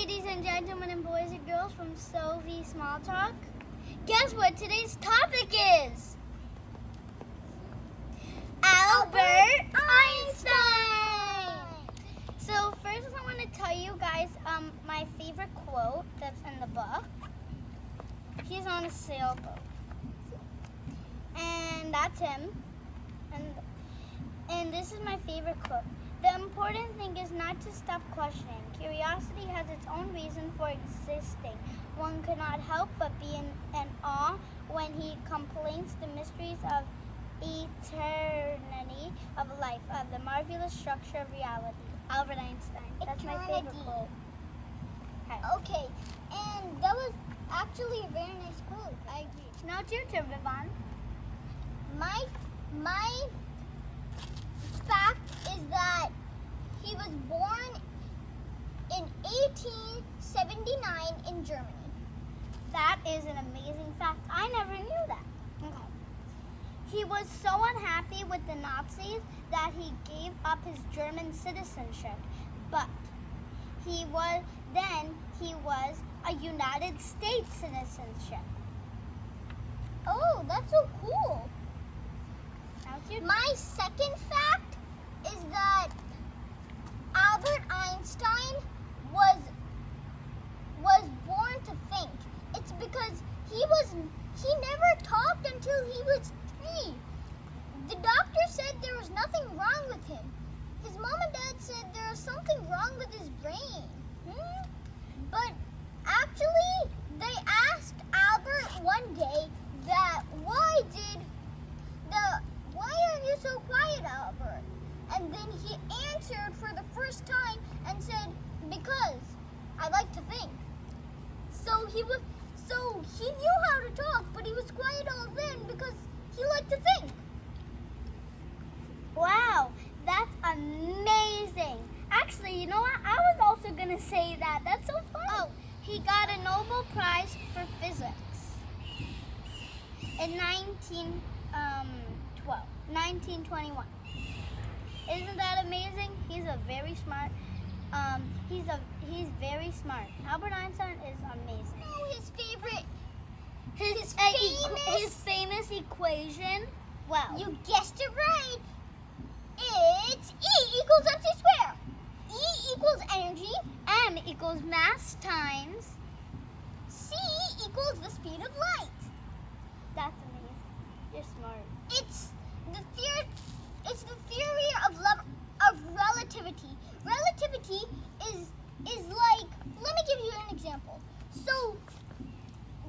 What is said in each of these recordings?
ladies and gentlemen and boys and girls from sovismalltalk. Guess what today's topic is? Albert Einstein! So first I want to tell you guys my favorite quote that's in the book. He's on a sailboat. And that's him. And this is my favorite quote. The important thing is not to stop questioning. Curiosity has its own reason for existing. One cannot help but be in awe when he contemplates the mysteries of eternity of life, of the marvelous structure of reality. Albert Einstein. That's my favorite quote. Okay, and that was actually a very nice quote. I agree. Now it's your turn, Vivon. My fact is that he was born in 1879 in Germany. That is an amazing fact. I never knew that. Okay. He was so unhappy with the Nazis that he gave up his German citizenship. But he was a United States citizenship. Oh, that's so cool. Now my second fact is that Albert Einstein was born to think. It's because he never talked until he was 3. The doctor said there was nothing wrong with him. His mom and dad said there was something wrong with his brain. But actually, they asked Albert one day that why are you so quiet, Albert? And then he answered for the first time and said, because I like to think. So he knew how to talk, but he was quiet all then because he liked to think. Wow, that's amazing. Actually, you know what? I was also going to say that. That's so fun. Oh, he got a Nobel Prize for physics in 1921. Isn't that amazing? He's a very smart. He's very smart. Albert Einstein is amazing. Oh, his favorite. His famous equation. Well, you guessed it right. It's E equals MC squared. E equals energy. M equals mass times C equals the speed of light. That's amazing. You're smart. It's the theory of relativity. Relativity is like, let me give you an example. So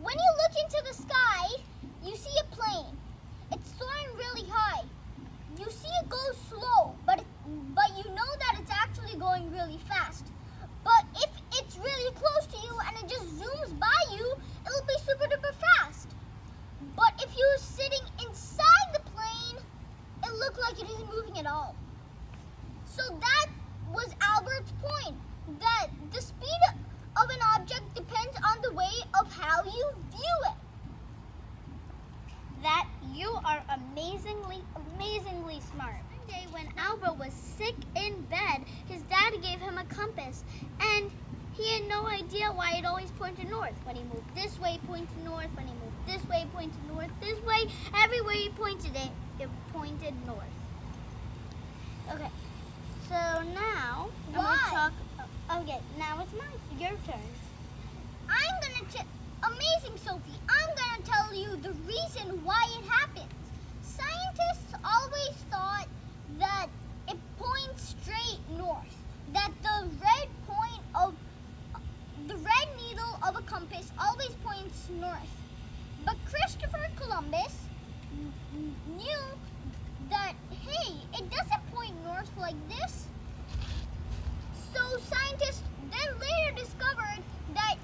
when you look into the sky, you see a plane. It's soaring really high. You see it go slow, but you know that it's actually going really fast. But if it's really close to you and it just zooms by you, it'll be super duper fast. But if you're sitting inside the plane, it looked like it isn't moving at all. So that was Albert's point, that the speed of an object depends on the way of how you view it. That you are amazingly smart. One day when Albert was sick in bed, his dad gave him a compass, and he had no idea why it always pointed north. When he moved this way, it pointed north. When he moved this way, it pointed north. This way, everywhere he pointed it pointed north. Okay, so now I'm going to talk. Okay, now it's your turn. Amazing, Sophie. I'm going to tell you the reason why it happens. Scientists always thought that it points straight north, that the red needle of a compass always points north. But Christopher Columbus knew that, hey, it doesn't point north like this. So scientists then later discovered that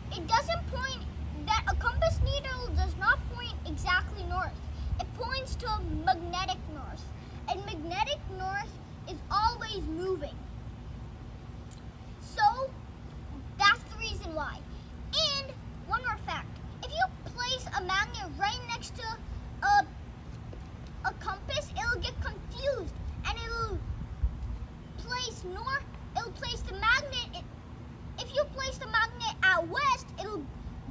that a compass needle does not point exactly north. It points to magnetic north. And magnetic north is always moving. So that's the reason why. And one more fact. If you place a magnet right next to a compass, it'll get confused and it'll place the magnet. If you place the magnet at west,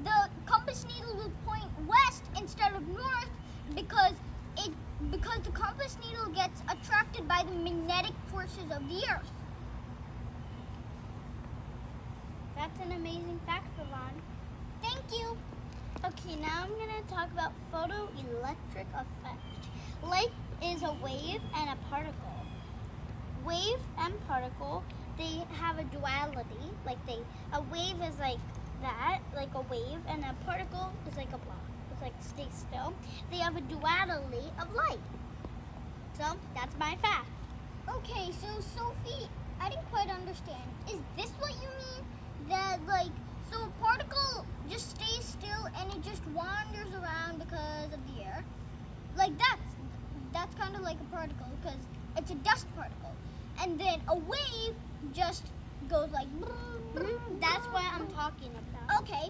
the compass needle will point west instead of north because the compass needle gets attracted by the magnetic forces of the earth. That's an amazing fact, Vivon. Thank you. Okay, now I'm going to talk about photoelectric effect. Light is a wave and a particle. Wave and particle, they have a duality. A wave is like that, like a wave, and a particle is like a block. It's like stay still. They have a duality of light. So that's my fact. Okay, so Sophie, I didn't quite understand. Is this what you mean? That so a particle just stays still and it just wanders around because of the air? Like that's kind of like a particle because it's a dust particle. And then a wave just goes like That's what I'm talking about. Okay.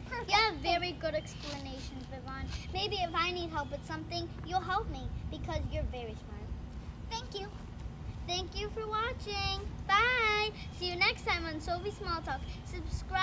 Perfect. Yeah, very good explanation, Vivon. Maybe if I need help with something, you'll help me because you're very smart. Thank you. Thank you for watching. Bye. See you next time on SoVi Small Talk. Subscribe.